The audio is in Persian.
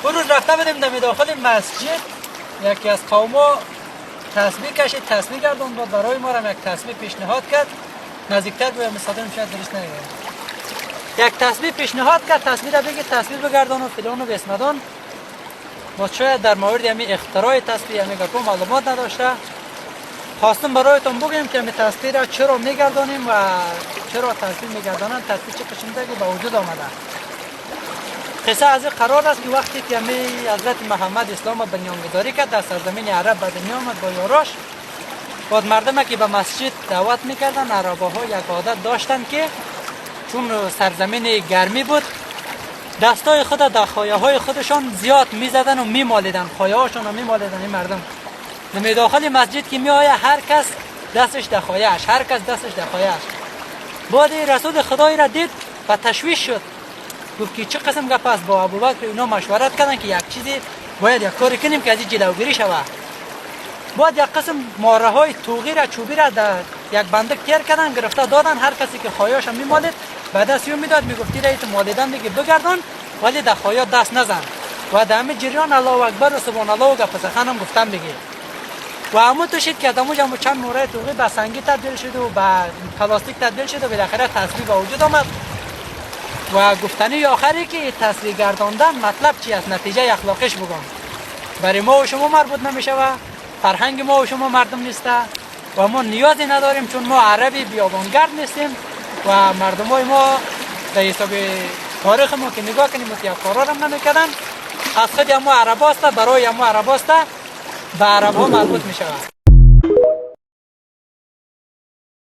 اون روز رفته بودیم در داخل مسجد، یکی از قوما تسبیح کشید، تسبیح گردون بود برای ما را یک تسبیح پیشنهاد کرد. نزدیکتر بیایم مصادم شاید درست نگیرم. یک تسبیح پیشنهاد کرد، تسبیح را بگید تسبیح بگردون و فلان و بسمدان. ما شاید در مورد همین اختراع تسبیح همین گپا معلومات نداشته. خواستم برایتون بگیم که همین تسبیح را چرا میگردانیم و چرا تسبیح میگردانند، تسبیح چه قسمتی به وجود آمده. قصه از این قرار است که وقتی که حضرت محمد اسلام بنیانگذاری کرد در سرزمین عرب به دنیا آمد با یاراش، بعد مردم که به مسجد دعوت میکردن، عرباها یک عادت داشتن که چون سرزمین گرمی بود دستای خود در خایه های خودشان زیاد میزدن و میمالیدن، خایه هاشون رو میمالیدن. این مردم در داخل مسجد که میآیه هر کس دستش در خایه‌اش، هر کس دستش در خایه‌اش. بعد رسول خدای را دید و تشویش شد، گفت که چه قسم گپ است. با ابوبکر اینا مشورت کردن که یک چیزی باید یک کاری کنیم که از این جلوگیری شود. بعد یک قسم ماره های توغی را چوبی را در یک بندک تیر کردن، گرفته دادن هر کسی که خایه‌اش میمالید به دست میداد، میگفتی رایت مالیدن دیگه بگردان ولی در خایه دست نزن. و در همین جریان الله اکبر و سبحان الله و گپ سخن هم گفتن دیگه. و همون تو شد که دموج هم چند ماره توغی به سنگی تبدیل شد و به پلاستیک تبدیل شد و بالاخره تسبیح به وجود آمد. و گفتنی آخری که تسبیح گرداندن مطلب چی است، نتیجه اخلاقش بگم. برای ما و شما مربوط نمیشه و فرهنگ ما و شما مردم نیسته و ما نیازی نداریم، چون ما عربی بیابانگرد نیستیم و مردمای ما در حساب تاریخ ما که نگاه کنیم که کارا هم نمیکردن. از خود ما عرب است، برای ما عرب است، به عرب ها مربوط میشه.